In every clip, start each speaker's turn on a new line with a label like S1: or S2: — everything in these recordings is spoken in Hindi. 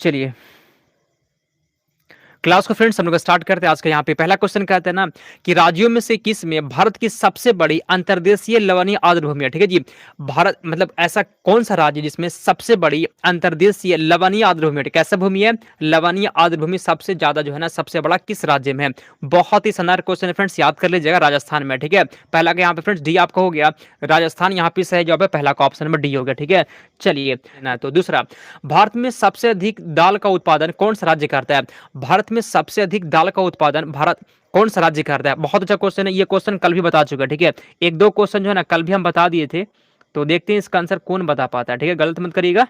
S1: चलिए क्लास को फ्रेंड्स हम लोग स्टार्ट करते हैं। आज का यहाँ पे पहला क्वेश्चन कहते हैं ना कि राज्यों में से किस में भारत की सबसे बड़ी अंतर्देशीय लवणीय आर्द्र भूमि है। ठीक है जी, भारत मतलब ऐसा कौन सा राज्य जिसमें सबसे बड़ी अंतर्देशीय लवणीय आर्द्र भूमि है। कैसा भूमि है? लवणीय आर्द्र भूमि सबसे ज्यादा जो है ना सबसे बड़ा किस राज्य में है। बहुत ही शानदार क्वेश्चन है फ्रेंड्स, याद कर लीजिएगा, राजस्थान में। ठीक है, पहला का यहाँ पे फ्रेंड्स डी आपका हो गया, राजस्थान यहाँ पे सही जवाब है, पहला का ऑप्शन नंबर डी हो गया। ठीक है, चलिए ना तो दूसरा, भारत में सबसे अधिक दाल का उत्पादन कौन सा राज्य करता है। भारत में सबसे अधिक दाल का उत्पादन भारत कौन सा राज्य करता है। बहुत अच्छा क्वेश्चन है, ये क्वेश्चन कल भी बता चुका है। ठीक है, एक दो क्वेश्चन जो है ना कल भी हम बता दिए थे, तो देखते हैं इसका आंसर कौन बता पाता है। ठीक है, गलत मत करिएगा,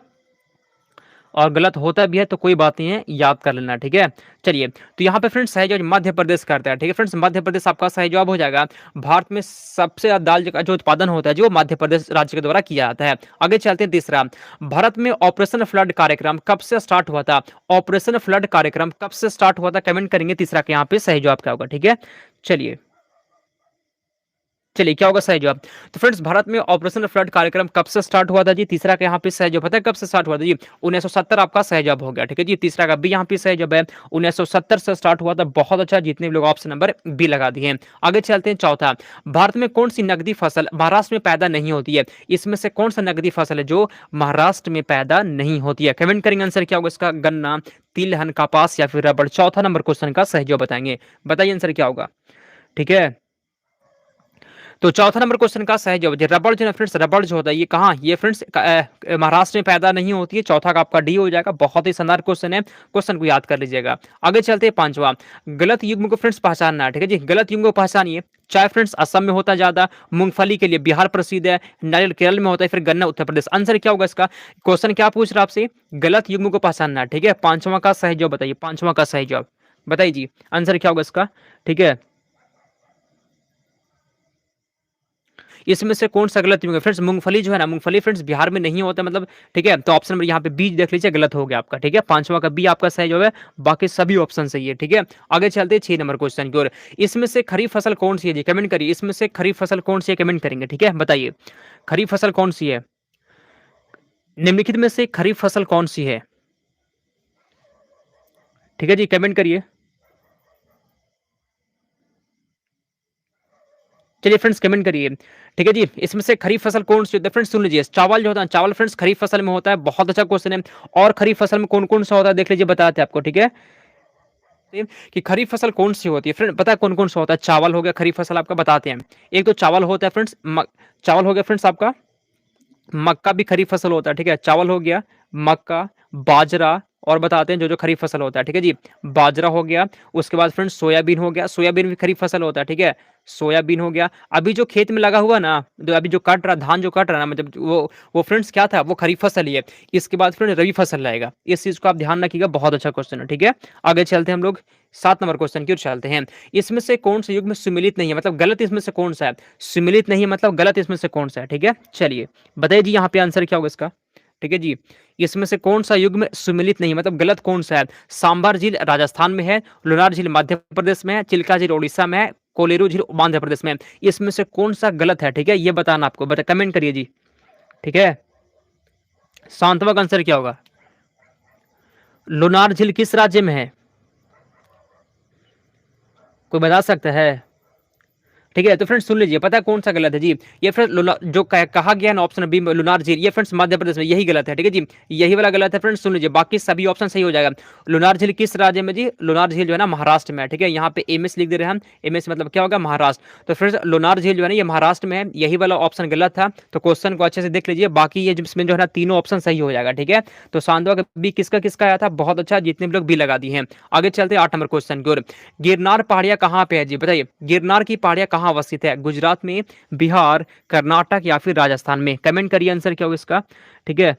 S1: और गलत होता भी है तो कोई बात नहीं है, याद कर लेना। ठीक है, चलिए तो यहाँ पे फ्रेंड्स सही जवाब मध्य प्रदेश करता है। ठीक है फ्रेंड्स, मध्य प्रदेश आपका सही जवाब हो जाएगा। भारत में सबसे ज्यादा दाल का जो उत्पादन होता है जो मध्य प्रदेश राज्य के द्वारा किया जाता है। आगे चलते हैं तीसरा, भारत में ऑपरेशन फ्लड कार्यक्रम कब से स्टार्ट हुआ था। ऑपरेशन फ्लड कार्यक्रम कब से स्टार्ट हुआ था, कमेंट करेंगे। तीसरा के यहाँ पे सही जवाब क्या होगा। ठीक है, चलिए क्या होगा सही जवाब। तो फ्रेंड्स भारत में ऑपरेशन फ्लड कार्यक्रम कब से स्टार्ट हुआ था जी। तीसरा का यहाँ पे सही जवाब पता है कब से स्टार्ट हुआ था जी, 1970 आपका सही जवाब हो गया। ठीक है जी, तीसरा का बी यहाँ पे सही जवाब है, 1970 से स्टार्ट हुआ था। बहुत अच्छा, जितने भी लोग ऑप्शन नंबर बी लगा दिए। आगे चलते हैं चौथा, भारत में कौन सी नकदी फसल महाराष्ट्र में पैदा नहीं होती है। इसमें से कौन सा नकदी फसल है जो महाराष्ट्र में पैदा नहीं होती है। कमेंट करेंगे, आंसर क्या होगा इसका, गन्ना, तिलहन, कपास या फिर रबड़। चौथा नंबर क्वेश्चन का सही जवाब बताएंगे, बताइए आंसर क्या होगा। ठीक है, तो चौथा नंबर क्वेश्चन का सही जवाब रबड़ जो है फ्रेंड्स, रबड़ जो होता है ये कहाँ, ये फ्रेंड्स महाराष्ट्र में पैदा नहीं होती है। चौथा का आपका डी हो जाएगा। बहुत ही शानदार क्वेश्चन है, क्वेश्चन को याद कर लीजिएगा। आगे चलते हैं पांचवा, गलत युग्म को फ्रेंड्स पहचानना है। ठीक है जी, गलत युग्म को पहचानिए। चाय फ्रेंड्स असम में होता है ज्यादा, मूंगफली के लिए बिहार प्रसिद्ध है, नारियल केरल में होता है, फिर गन्ना उत्तर प्रदेश। आंसर क्या होगा इसका, क्वेश्चन क्या पूछ रहा है आपसे, गलत युग्म को पहचानना है। ठीक है, पांचवा का सही जवाब बताइए, पांचवा का सही जवाब बताइए जी, आंसर क्या होगा इसका। ठीक है, इसमें से कौन सा गलत होगा फ्रेंड्स, मूंगफली जो है ना, मूंगफली फ्रेंड्स बिहार में नहीं होता मतलब। ठीक है, तो ऑप्शन नंबर यहाँ पे बी देख लीजिए, गलत हो गया आपका। ठीक है, पांचवा का बी आपका सही जवाब है, बाकी सभी ऑप्शन सही है। ठीक है, आगे चलते हैं 6 नंबर क्वेश्चन की ओर। इसमें से खरीफ फसल कौन सी है जी, कमेंट करिए। इसमें से खरीफ फसल कौन सी है, कमेंट करेंगे। ठीक है, बताइए खरीफ फसल कौन सी है, निम्नलिखित में से खरीफ फसल कौन सी है। ठीक है जी, कमेंट करिए। चलिए फ्रेंड्स कमेंट करिए। ठीक है जी, इसमें से खरीफ फसल कौन सी होती है फ्रेंड्स, सुन लीजिए। चावल जो होता है, चावल फ्रेंड्स खरीफ फसल में होता है। बहुत अच्छा क्वेश्चन है। और खरीफ फसल में कौन कौन सा होता है देख लीजिए, बताते हैं आपको। ठीक है, कि खरीफ फसल कौन सी होती है फ्रेंड, पता है कौन कौन सा होता है। चावल हो गया खरीफ फसल आपका, बताते हैं। एक तो चावल होता है फ्रेंड्स, चावल हो गया फ्रेंड्स आपका, मक्का भी खरीफ फसल होता है। ठीक है, चावल हो गया, मक्का, बाजरा, और बताते हैं जो जो खरीफ फसल होता है। ठीक है जी, बाजरा हो गया, उसके बाद फ्रेंड्स सोयाबीन हो गया, सोयाबीन भी खरीफ फसल होता है। ठीक है, सोयाबीन हो गया। अभी जो खेत में लगा हुआ ना, जो अभी जो कट रहा, धान जो कट रहा ना, मतलब वो फ्रेंड्स क्या था, वो खरीफ फसल ही है। इसके बाद फ्रेंड्स रबी फसल रहेगा, इस चीज को आप ध्यान रखिएगा। बहुत अच्छा क्वेश्चन है। ठीक है, आगे चलते हैं हम लोग 7 नंबर क्वेश्चन की ओर चलते हैं। इसमें से कौन सा युग में सुमिलित नहीं है, मतलब गलत इसमें से कौन सा है, सुमिलित नहीं है मतलब गलत इसमें से कौन सा है। ठीक है, चलिए बताइए जी, यहाँ पे आंसर क्या होगा इसका। ठीक है जी, इसमें से कौन सा युग में सुमिलित नहीं मतलब गलत कौन सा है। सांबर झील राजस्थान में है, लोनार झील मध्य प्रदेश में है, चिल्का झील उड़ीसा में है, कोलेरू झील मध्य प्रदेश में है। इसमें से कौन सा गलत है। ठीक है, ये बताना आपको, बता कमेंट करिए जी। ठीक है, सांतवा का आंसर क्या होगा, लोनार झील किस राज्य में है, कोई बता सकता है। ठीक है, तो फ्रेंड्स सुन लीजिए, पता है कौन सा गलत है जी, ये फ्रेंड्स जो कहा गया ना ऑप्शन बी लुनार झील, ये फ्रेंड्स मध्य प्रदेश में, यही गलत है। ठीक है जी, यही वाला गलत है फ्रेंड्स, सुन लीजिए, बाकी सभी ऑप्शन सही हो जाएगा। लुनार झील किस राज्य में जी, लुनार झील जो है ना महाराष्ट्र में है। ठीक है, यहाँ पे एमएस लिख दे रहे हैं हम, एमएस मतलब क्या होगा, महाराष्ट्र। तो फ्रेंड्स लुनार झील जो है ना ये महाराष्ट्र में है, यही वाला ऑप्शन गलत था। तो क्वेश्चन को अच्छे से देख लीजिए, बाकी ये जिसमें जो है ना तीनों ऑप्शन सही हो जाएगा। ठीक है, तो सांतवा का बी किसका किसका आया था, बहुत अच्छा, जितने भी लोग बी लगा दिए हैं। आगे चलते 8 नंबर क्वेश्चन की ओर। गिरनार पहाड़ियां कहाँ पे है जी, बताइए गिरनार की पहाड़ियां कहाँ अवस्थित है, गुजरात में, बिहार, कर्नाटक या फिर राजस्थान में। कमेंट करिए आंसर क्या होगा इसका। ठीक है,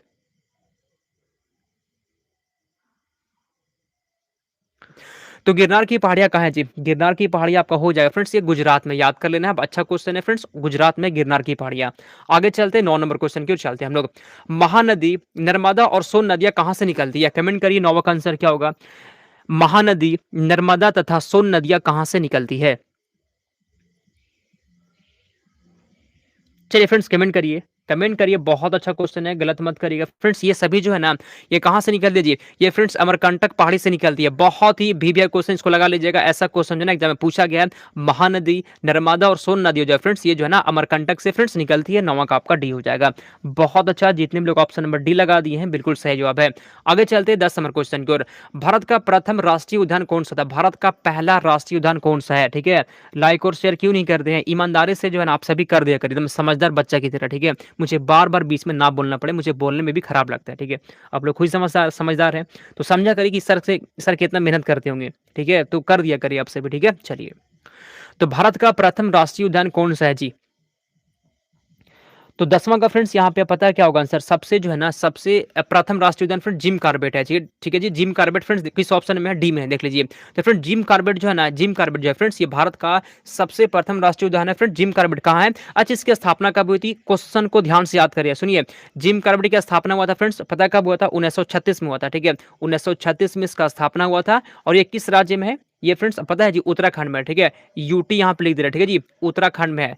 S1: तो गिरनार की पहाड़ियां कहाँ है जी, गिरनार की पहाड़ियां आपका हो जाएगा फ्रेंड्स, ये गुजरात में, याद कर लेना है। अच्छा क्वेश्चन है फ्रेंड्स, गुजरात में गिरनार की पहाड़ियां। आगे चलते हैं 9 नंबर क्वेश्चन की ओर चलते हैं हम लोग। महानदी, नर्मदा और सोन नदियां कहां से निकलती है, कमेंट करिए। नौवा का आंसर क्या होगा, महानदी, नर्मदा तथा सोन नदियां कहां से निकलती है। चलिए फ्रेंड्स कमेंट करिए। कमेंट करिए, बहुत अच्छा क्वेश्चन है, गलत मत करिएगा फ्रेंड्स। ये सभी जो है ना, ये कहाँ से निकलती है जी? ये फ्रेंड्स अमरकंटक पहाड़ी से निकलती है। बहुत ही वीवीआई क्वेश्चन, इसको लगा लीजिएगा। ऐसा क्वेश्चन जो है ना एग्जाम में पूछा गया है। महानदी, नर्मदा और सोन नदी जो है फ्रेंड्स, ये जो है ना अमरकंटक से फ्रेंड्स निकलती है। नौवां का आपका डी हो जाएगा। बहुत अच्छा, जितने भी लोग ऑप्शन नंबर डी लगा दिए हैं बिल्कुल सही जवाब है। आगे चलते हैं 10 नंबर क्वेश्चन की ओर। भारत का प्रथम राष्ट्रीय उद्यान कौन सा था? भारत का पहला राष्ट्रीय उद्यान कौन सा है? ठीक है, लाइक और शेयर क्यों नहीं करते हैं? ईमानदारी से जो है ना आप सभी कर दिया करिए, एकदम समझदार बच्चा की तरह। ठीक है, मुझे बार बार बीच में ना बोलना पड़े, मुझे बोलने में भी खराब लगता है। ठीक है, आप लोग खुद समझदार समझदार हैं तो समझा करिए कि सर कितना मेहनत करते होंगे। ठीक है, तो कर दिया करिए आप सभी। ठीक है, चलिए, तो भारत का प्रथम राष्ट्रीय उद्यान कौन सा है जी? तो 10वां का फ्रेंड्स यहाँ पे पता है क्या होगा आंसर? सबसे जो है ना, सबसे प्रथम राष्ट्रीय उद्यान फ्रेंड जिम कॉर्बेट है। ठीक है जी, जिम कॉर्बेट फ्रेंड्स किस ऑप्शन में है? डी में है, देख लीजिए। तो फ्रेंड जिम कॉर्बेट जो है ना, जिम कॉर्बेट जो है फ्रेंड्स, ये भारत का सबसे प्रथम राष्ट्रीय उद्यान है। फ्रेंड जिम कॉर्बेट कहाँ है? अच्छा, इसकी स्थापना कब हुई थी? क्वेश्चन को ध्यान से याद करिए, सुनिए। जिम कॉर्बेट की स्थापना हुआ था फ्रेंड्स, पता कब हुआ था? 1936 में हुआ था। ठीक है, 1936 में इसका स्थापना हुआ था। और ये किस राज्य में है? ये फ्रेंड्स पता है जी, उत्तराखंड में है। ठीक है, यूटी यहाँ पे लिख दे रहा है। ठीक है जी, उत्तराखंड में है।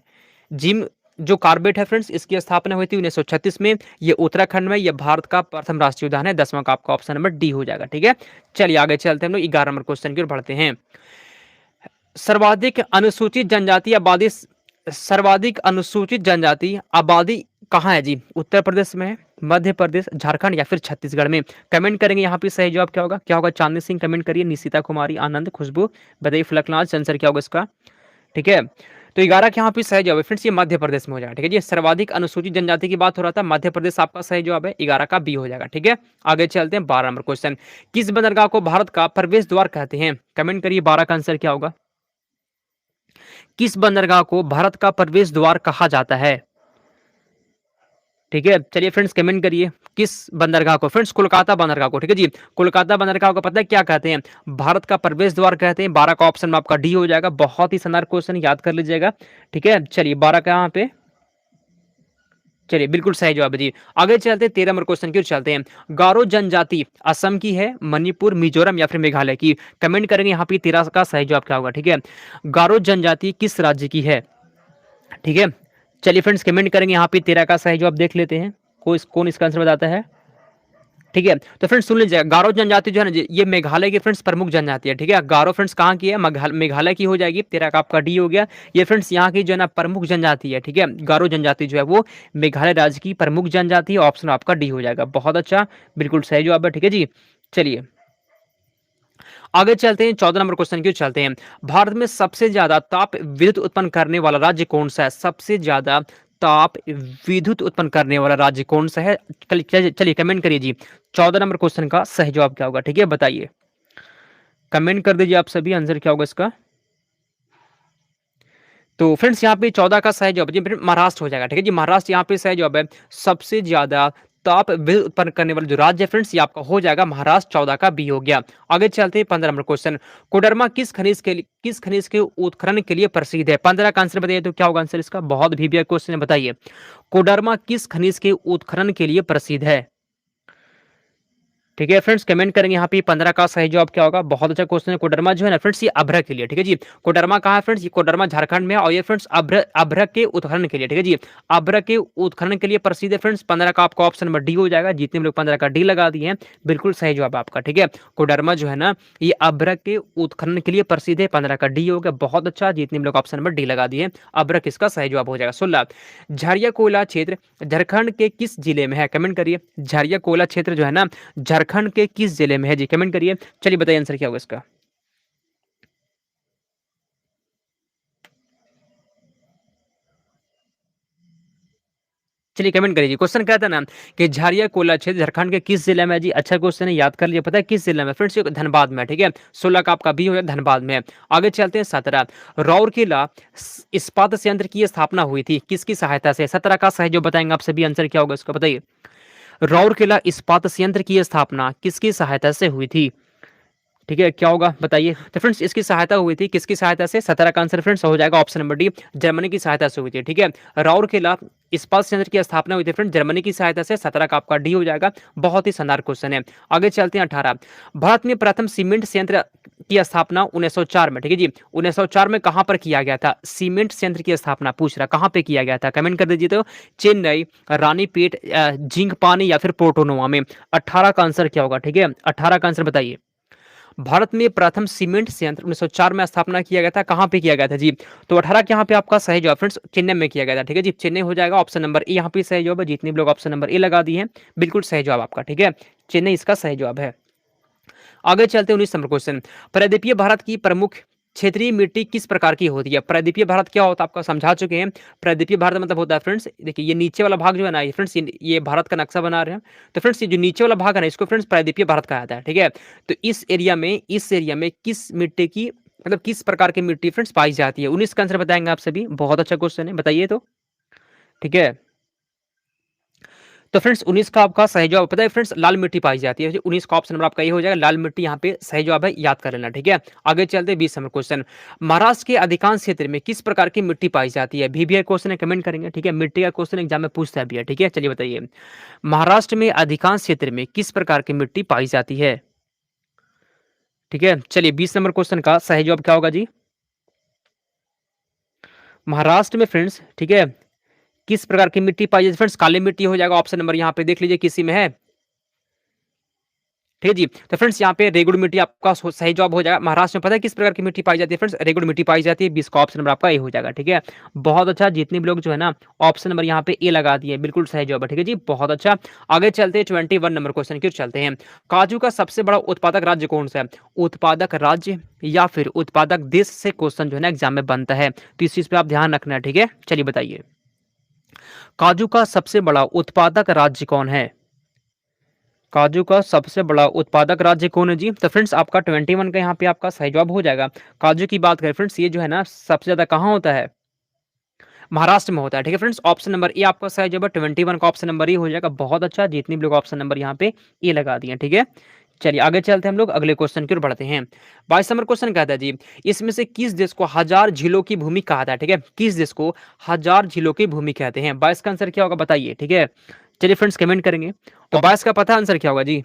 S1: जिम जो कॉर्बेट है फ्रेंड्स, इसकी स्थापना हुई थी 1936 में। ये उत्तराखंड में, ये भारत का प्रथम राष्ट्रीय उद्यान है। 10वां का आपका ऑप्शन नंबर डी हो जाएगा। ठीक है, चलिए आगे चलते हैं, हम लोग 11 नंबर क्वेश्चन की ओर बढ़ते हैं। सर्वाधिक अनुसूचित जनजाति आबादी, सर्वाधिक अनुसूचित जनजाति आबादी कहाँ है जी? उत्तर प्रदेश में है, मध्य प्रदेश, झारखंड या फिर छत्तीसगढ़ में? कमेंट करेंगे यहाँ पे सही जवाब क्या होगा? क्या होगा? चांदनी सिंह कमेंट करिए, निशिता कुमारी, आनंद, खुशबू, बताइए फलकनाथ, आंसर क्या होगा इसका? ठीक है, तो 11 के यहाँ पे सही जवाब है फ्रेंड्स, ये मध्य प्रदेश में हो जाएगा। ठीक है जी, सर्वाधिक अनुसूचित जनजाति की बात हो रहा था, मध्य प्रदेश आपका सही जवाब है। 11 का बी हो जाएगा। ठीक है, आगे चलते हैं 12 नंबर क्वेश्चन। किस बंदरगाह को भारत का प्रवेश द्वार कहते हैं? कमेंट करिए, 12 का आंसर क्या होगा? किस बंदरगाह को भारत का प्रवेश द्वार कहा जाता है? ठीक है, चलिए फ्रेंड्स कमेंट करिए, किस बंदरगाह को? फ्रेंड्स कोलकाता बंदरगाह को। ठीक है जी, कोलकाता बंदरगाह को पता है क्या कहते हैं? भारत का प्रवेश द्वार कहते हैं। 12 का ऑप्शन में आपका डी हो जाएगा। बहुत ही शानदार क्वेश्चन, याद कर लीजिएगा। ठीक है, चलिए 12 का यहाँ पे, चलिए बिल्कुल सही जवाब है जी। आगे चलते हैं 13 नंबर क्वेश्चन की ओर चलते हैं। गारो जनजाति असम की है, मणिपुर, मिजोरम या फिर मेघालय की? कमेंट करेंगे यहाँ पे 13 का सही जवाब क्या होगा। ठीक है, गारो जनजाति किस राज्य की है? ठीक है, चलिए फ्रेंड्स कमेंट करेंगे यहाँ पे 13 का सही जवाब देख लेते हैं, कौन इसका आंसर बताता है। ठीक है, तो फ्रेंड्स सुन लीजिए, गारो जनजाति जो है ना, ये मेघालय की फ्रेंड्स प्रमुख जनजाति है। ठीक है, गारो फ्रेंड्स कहाँ की है? मेघालय की हो जाएगी। 13 का आपका डी हो गया। ये फ्रेंड्स यहाँ की जो है ना प्रमुख जनजाति है। ठीक है, गारो जनजाति जो है वो मेघालय राज्य की प्रमुख जनजाति है। ऑप्शन आपका डी हो जाएगा। बहुत अच्छा, बिल्कुल सही जवाब है। ठीक है जी, चलिए आगे चलते हैं 14 नंबर क्वेश्चन की ओर चलते हैं। भारत में सबसे ज्यादा ताप विद्युत उत्पन्न करने वाला राज्य कौन सा है? सबसे ज्यादा ताप विद्युत उत्पन्न करने वाला राज्य कौन सा है? चलिए कमेंट करिए जी, 14 नंबर क्वेश्चन का सही जवाब क्या होगा? ठीक है, बताइए, कमेंट कर दीजिए आप सभी, आंसर क्या होगा इसका? तो फ्रेंड्स यहाँ पे 14 का सही जवाब जी महाराष्ट्र हो जाएगा। ठीक है जी, महाराष्ट्र यहाँ पे सही जवाब है। सबसे ज्यादा ताप विद्युत उत्पन्न करने वाला जो राज्य है फ्रेंड्स, ये आपका हो जाएगा महाराष्ट्र। 14 का बी हो गया। आगे चलते हैं 15 नंबर क्वेश्चन। कोडरमा किस खनिज के उत्खनन के लिए प्रसिद्ध है? 15 का आंसर बताइए तो क्या होगा आंसर इसका? बहुत भी क्वेश्चन है, बताइए कोडरमा किस खनिज के उत्खनन के लिए प्रसिद्ध है? ठीक है फ्रेंड्स, कमेंट करेंगे यहाँ पे 15 का सही जवाब क्या होगा? बहुत अच्छा क्वेश्चन है। कोडरमा जो है ना फ्रेंड्स, ये अभ्रक के लिए। ठीक है जी, कोडरमा कहाँ है फ्रेंड्स? ये कोडरमा झारखंड में है। और ये फ्रेंड्स अभ्रक के उत्खनन के लिए, ठीक है जी, अभ्रक के उत्खनन के लिए प्रसिद्ध है फ्रेंड्स। 15 का आपका ऑप्शन नंबर डी हो जाएगा। जितने लोग 15 का डी लगा दिए हैं बिल्कुल सही जवाब आपका। ठीक है, कोडरमा जो है ना, ये अभ्रक के उत्खनन के लिए प्रसिद्ध है। 15 का डी हो गया। बहुत अच्छा, जितने लोग ऑप्शन नंबर डी लगा दिए, अभ्रक इसका सही जवाब हो जाएगा। 16 झरिया कोयला क्षेत्र झारखंड के किस जिले में है? कमेंट करिए, झरिया कोयला क्षेत्र जो है ना झारखंड के किस जिले में है जी? कमेंट करिए, चलिए बताइए आंसर क्या होगा इसका? चलिए कमेंट करिए। क्वेश्चन क्या था ना कि झारिया कोयला क्षेत्र झारखंड के किस जिले में है जी? अच्छा क्वेश्चन है, याद कर लीजिए। पता है किस जिले में फ्रेंड्स? धनबाद में। ठीक है, 16 का आपका बी हो जाएगा, धनबाद में। आगे चलते हैं 17 राउरकेला इस्पात संयंत्र की स्थापना हुई थी किसकी सहायता से? 17 का सही जो बताएंगे आप सभी, आंसर क्या होगा इसका बताइए। राउरकेला इस्पात संयंत्र की स्थापना किसकी सहायता से हुई थी? ठीक है, क्या होगा बताइए? तो फ्रेंड्स इसकी सहायता हुई थी, किसकी सहायता से? 17 का आंसर फ्रेंड्स हो जाएगा ऑप्शन नंबर डी, जर्मनी की सहायता से हुई थी। ठीक है, राउरकेला इस्पात संयंत्र की स्थापना हुई थी फ्रेंड्स जर्मनी की सहायता से, 17 का आपका डी हो जाएगा। बहुत ही शानदार क्वेश्चन है। आगे चलते हैं 18। भारत में प्रथम सीमेंट संयंत्र की स्थापना 1904 में, ठीक है जी, 1904 में कहां पर किया गया था? सीमेंट संयंत्र की स्थापना पूछ रहा, कहां पे किया गया था? कमेंट कर दीजिए। तो चेन्नई, रानीपेट, जिंकपानी या फिर पोर्टोनोवा में। 18 का आंसर क्या होगा? ठीक है, 18 का आंसर बताइए। भारत में प्रथम सीमेंट संयंत्र 1904 में स्थापना किया गया था, कहां पे किया गया था जी? तो 18 के यहाँ पे आपका सही जवाब फ्रेंड्स चेन्नई में किया गया था। ठीक है जी, चेन्नई हो जाएगा। ऑप्शन नंबर ए यहाँ पे सही जवाब है। जितने भी लोग ऑप्शन नंबर ए लगा दिए हैं, बिल्कुल सही जवाब आपका। ठीक है, चेन्नई इसका सही जवाब है। आगे चलते हैं 19 नंबर क्वेश्चन। प्रायद्वीपीय भारत की प्रमुख क्षेत्रीय मिट्टी किस प्रकार की होती है? प्रायद्वीपीय भारत क्या होता है आपका समझा चुके हैं। प्रायद्वीपीय भारत मतलब होता है फ्रेंड्स, देखिए ये नीचे वाला भाग जो है ना, ये फ्रेंड्स ये भारत का नक्शा बना रहे हैं, तो फ्रेंड्स ये जो नीचे वाला भाग है ना, इसको फ्रेंड्स प्रायद्वीपीय भारत कहा जाता है। ठीक है, तो इस एरिया में किस मिट्टी की मतलब किस प्रकार की मिट्टी फ्रेंड्स पाई जाती है? 19 का आंसर बताएंगे आप सभी। बहुत अच्छा क्वेश्चन है, बताइए तो। ठीक है, तो फ्रेंड्स 19 का आपका सही जवाब पता है फ्रेंड्स, लाल मिट्टी पाई जाती है। 19 का ऑप्शन नंबर आपका ये हो जाएगा, लाल मिट्टी यहाँ पे सही जवाब है, याद कर लेना। ठीक है, आगे चलते हैं 20 नंबर क्वेश्चन। महाराष्ट्र के अधिकांश क्षेत्र में किस प्रकार की मिट्टी पाई जाती है? भी क्वेश्चन है, कमेंट करेंगे। ठीक है, मिट्टी का क्वेश्चन एग्जाम में पूछता है भी है। ठीक है, चलिए बताइए, महाराष्ट्र में अधिकांश क्षेत्र में किस प्रकार की मिट्टी पाई जाती है? ठीक है, चलिए 20 नंबर क्वेश्चन का सही जवाब क्या होगा जी? महाराष्ट्र में फ्रेंड्स, ठीक है, किस प्रकार की मिट्टी पाई जाती है? फ्रेंड्स काली मिट्टी हो जाएगा। ऑप्शन नंबर यहाँ पे देख लीजिए किसी में है। ठीक है जी, तो फ्रेंड्स यहाँ पे रेगुड़ मिट्टी आपका सही जवाब हो जाएगा। महाराष्ट्र में पता है किस प्रकार की मिट्टी पाई जाती है? फ्रेंड्स रेगुड़ मिट्टी पाई जाती है। 20 का ऑप्शन नंबर आपका ए हो जाएगा। ठीक है, बहुत अच्छा, जितने भी लोग जो है ना ऑप्शन नंबर यहाँ पे ए लगा दिए, बिल्कुल सही जवाब है। ठीक है जी, बहुत अच्छा। आगे चलते हैं 21 नंबर क्वेश्चन की ओर चलते हैं। काजू का सबसे बड़ा उत्पादक राज्य कौन सा है? उत्पादक राज्य या फिर उत्पादक देश से क्वेश्चन जो है ना एग्जाम में बनता है, तो इस चीज पे आप ध्यान रखना है। ठीक है, चलिए बताइए, काजू का सबसे बड़ा उत्पादक राज्य कौन है? काजू का सबसे बड़ा उत्पादक राज्य कौन है जी? तो फ्रेंड्स आपका 21 का यहाँ पे आपका सही जवाब हो जाएगा। काजू की बात करें फ्रेंड्स, ये जो है ना सबसे ज्यादा कहाँ होता है? महाराष्ट्र में होता है। ठीक है फ्रेंड्स, ऑप्शन नंबर ए आपका सही जवाब है। 21 का ऑप्शन नंबर ए हो जाएगा। बहुत अच्छा, जितने भी लोग ऑप्शन नंबर यहाँ पे ए लगा दिए। ठीक है, चलिए आगे चलते हैं हम लोग अगले क्वेश्चन की ओर बढ़ते हैं। 22 नंबर क्वेश्चन कहता है जी, इसमें से किस देश को हजार झीलों की भूमि कहा था? ठीक है, किस देश को हजार झीलों की भूमि कहते हैं? 22 का आंसर क्या होगा बताइए। ठीक है, चलिए फ्रेंड्स कमेंट करेंगे। तो 22 का पता आंसर क्या होगा जी?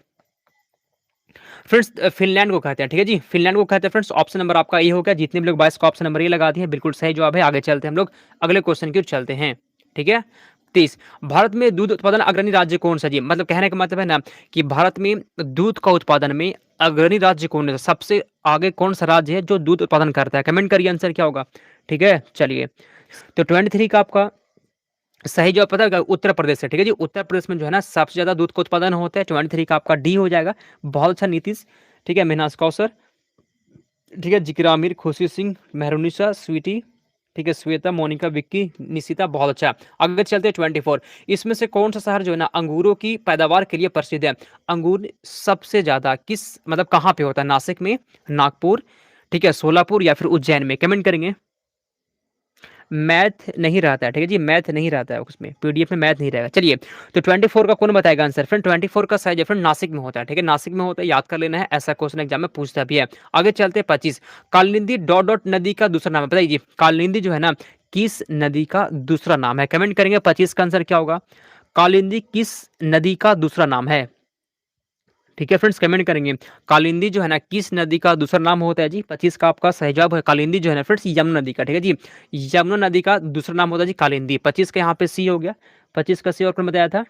S1: फ्रेंड्स फिनलैंड को कहते हैं। ठीक है जी, फिनलैंड को कहते हैं फ्रेंड्स। ऑप्शन नंबर आपका ये हो गया। जितने भी लोग 22 का ऑप्शन नंबर ये लगा दिए हैं, बिल्कुल सही जवाब है। आगे चलते हैं हम लोग अगले क्वेश्चन की ओर चलते हैं। ठीक है, 30, भारत में दूध उत्पादन अग्रणी राज्य कौन सा जी? मतलब कहने का मतलब है ना कि भारत में दूध का उत्पादन में अग्रणी राज्य कौन है? सबसे आगे कौन सा राज्य है जो दूध उत्पादन करता है? कमेंट करिए आंसर क्या होगा। ठीक है, चलिए, तो 23 का आपका सही जवाब पता है उत्तर प्रदेश से। ठीक है जी, उत्तर प्रदेश में जो है ना सबसे ज्यादा दूध का उत्पादन होता है। 23 का आपका डी हो जाएगा। बहुत अच्छा नीतीश, ठीक है, मेहनाज कौसर, ठीक है, जिकिरा आमिर, खुशी सिंह, मेहरुनिसा, स्वीटी, ठीक है, श्वेता, मोनिका, विक्की, निशिता, बहुत अच्छा। आगे चलते हैं 24, इसमें से कौन सा शहर जो है ना अंगूरों की पैदावार के लिए प्रसिद्ध है? अंगूर सबसे ज्यादा किस मतलब कहाँ पे होता है? नासिक में, नागपुर, ठीक है, सोलापुर या फिर उज्जैन में? कमेंट करेंगे। मैथ नहीं रहता है। ठीक है जी, मैथ नहीं रहता है उसमें, पीडीएफ में मैथ नहीं रहेगा। चलिए, तो 24 का कौन बताएगा आंसर? फ्रेंड 24 का सही है फ्रेंड, नासिक में होता है। ठीक है, नासिक में होता है, याद कर लेना है, ऐसा क्वेश्चन एग्जाम में पूछता भी है। आगे चलते हैं 25, कालिंदी डॉट डॉट नदी का दूसरा नाम है? बताइए, कालिंदी जो है ना किस नदी का दूसरा नाम है? कमेंट करेंगे। 25 का आंसर क्या होगा? कालिंदी किस नदी का दूसरा नाम है? ठीक है फ्रेंड्स, कमेंट करेंगे। कालिंदी जो है ना किस नदी का दूसरा नाम होता है जी? 25 का आपका सही जवाब है कालिंदी जो है ना फ्रेंड्स यमुना नदी का। ठीक है जी, यमुना नदी का दूसरा नाम होता है जी कालिंदी। 25 का यहाँ पे सी हो गया। 25 का सी और कौन बताया था?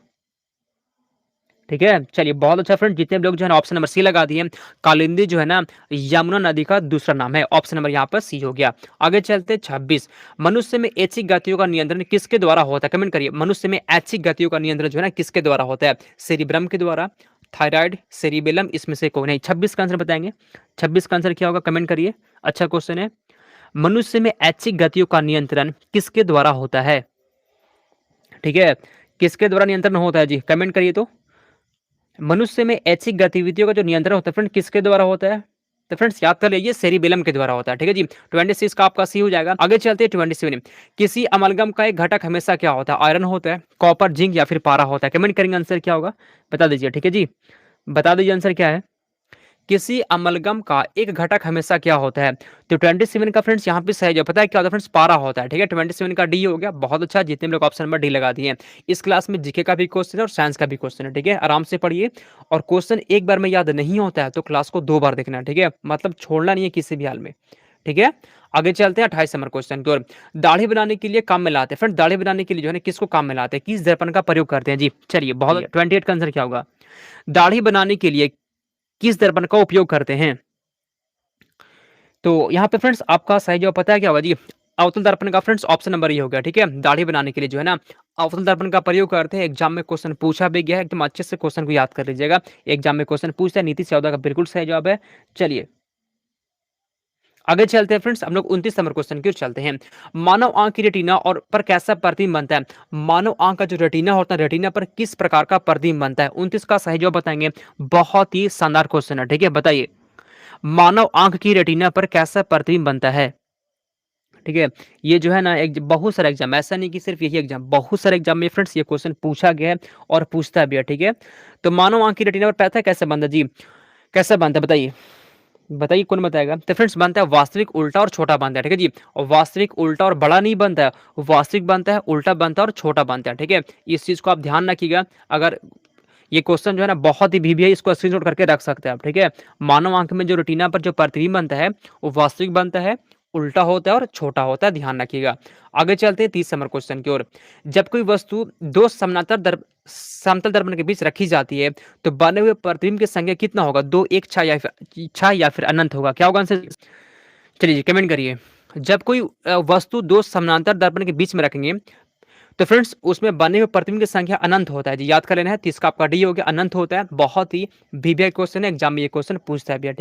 S1: ठीक है, चलिए बहुत अच्छा फ्रेंड, जितने भी लोग जो है ना ऑप्शन नंबर सी लगा दिए, कालिंदी जो है ना यमुना नदी का दूसरा नाम है। ऑप्शन नंबर यहाँ पर सी हो गया। आगे चलते 26, मनुष्य में ऐच्छिक गतियों का नियंत्रण किसके द्वारा होता है? कमेंट करिए, मनुष्य में ऐच्छिक गतियों का नियंत्रण जो है ना किसके द्वारा होता है? सेरिब्रम के द्वारा, थायराइड, सेरिबेलम, इसमें से कौन है? 26 का आंसर बताएंगे। 26 का आंसर क्या होगा? कमेंट करिए, अच्छा क्वेश्चन है। मनुष्य में ऐच्छिक गतियों का नियंत्रण किसके द्वारा होता है? ठीक है, किसके द्वारा नियंत्रण होता है जी? कमेंट करिए। तो मनुष्य में ऐच्छिक गतिविधियों का जो नियंत्रण होता है फ्रेंड किसके द्वारा होता है? तो फ्रेंड्स याद कर लीजिए, सेरिबेलम के द्वारा होता है। ठीक है जी, 26 का आपका सी हो जाएगा। आगे चलते हैं 27, किसी अमलगम का एक घटक हमेशा क्या होता है? आयरन होता है, कॉपर, जिंक या फिर पारा होता है? कमेंट करेंगे, आंसर क्या होगा बता दीजिए। ठीक है जी, बता दीजिए आंसर क्या है। किसी अमलगम का एक घटक हमेशा क्या होता है? तो 27 का फ्रेंड्स यहाँ पे सही जवाब पता है क्या होता है फ्रेंड्स? पारा होता है, ठीक है? 27 का डी हो गया, बहुत अच्छा जितने भी लोग ऑप्शन नंबर डी लगा दिए हैं। इस क्लास में जीके का भी क्वेश्चन है और साइंस का भी क्वेश्चन है, ठीक है? आराम से पढ़िए और क्वेश्चन एक बार में याद नहीं होता है तो क्लास को 2 बार देखना है, ठीक है? मतलब छोड़ना नहीं है किसी भी हाल में, ठीक है? आगे चलते हैं 28 नंबर क्वेश्चन की ओर। दाढ़ी बनाने के लिए काम में लाते हैं। फ्रेंड्स दाढ़ी बनाने के लिए जो है ना किसको काम में लाते हैं? किस दर्पण का प्रयोग करते हैं? जी, चलिए बहुत 28 का आंसर क्या होगा? दाढ़ी बनाने के लिए किस दर्पण का उपयोग करते हैं? तो यहाँ पे फ्रेंड्स आपका सही जवाब पता है क्या होगा जी? अवतल दर्पण का फ्रेंड्स ऑप्शन नंबर ये हो गया, ठीक है? दाढ़ी बनाने के लिए जो है ना अवतल दर्पण का प्रयोग करते हैं। एग्जाम में क्वेश्चन पूछा भी गया है, एकदम अच्छे से क्वेश्चन को याद कर लीजिएगा। एग्जाम में क्वेश्चन पूछता है, नीतीश यादव का बिल्कुल सही जवाब है। चलिए आगे चलते हैं फ्रेंड्स, हम लोग 29 नंबर क्वेश्चन की ओर चलते हैं। मानव आंख की रेटिना और पर कैसा प्रतिबिंब बनता है? मानव आंख का जो रेटिना होता है, रेटिना पर किस प्रकार का प्रतिबिंब बनता है? 29 का सही जवाब बताएंगे। बहुत ही शानदार क्वेश्चन है, ठीक है? बताइए मानव आंख की रेटिना पर कैसा प्रतिबिंब बनता है? ठीक है? ये जो है ना एक बहुत सारे एग्जाम, ऐसा नहीं कि सिर्फ यही एग्जाम, बहुत सारे एग्जाम में फ्रेंड्स ये क्वेश्चन पूछा गया है और पूछता भी है, ठीक है? तो मानव आंख की रेटिना पर पता है कैसे बनता है जी? कैसे बनता है बताइए? बताइए कौन बताएगा? तो फ्रेंड्स बनता है वास्तविक, उल्टा और छोटा बनता है, ठीक है जी? और वास्तविक, उल्टा और बड़ा नहीं बनता है, वास्तविक बनता है, उल्टा बनता है और छोटा बनता है, ठीक है? इस चीज़ को आप ध्यान रखिएगा। अगर ये क्वेश्चन जो है ना बहुत ही वीवी है, इसको स्क्रीनशॉट करके रख सकते हैं आप, ठीक है? मानव आंख में जो रेटिना पर जो प्रतिबिंब बनता है, वो वास्तविक बनता है, उल्टा होता है और छोटा होता है, ध्यान रखिएगा। आगे चलते हैं 30 नंबर क्वेश्चन की ओर। जब कोई वस्तु दो समानांतर समतल दर्पण के बीच रखी जाती है, तो बने हुए प्रतिबिंब की संख्या कितना होगा? 2, 1, 6 या फिर अनंत होगा? क्या होगा आंसर? चलिए कमेंट करिए। जब कोई वस्तु दो समानांतर दर्पण के बीच में रखेंगे तो फ्रेंड्स उसमें बने हुए प्रतिबिंब की संख्या अनंत होता है जी, याद कर लेना है। तो इसका आपका डी हो गया, अनंत होता है। बहुत ही वीवीआई क्वेश्चन है, एग्जाम में ये क्वेश्चन पूछता है भैया, ठीक है?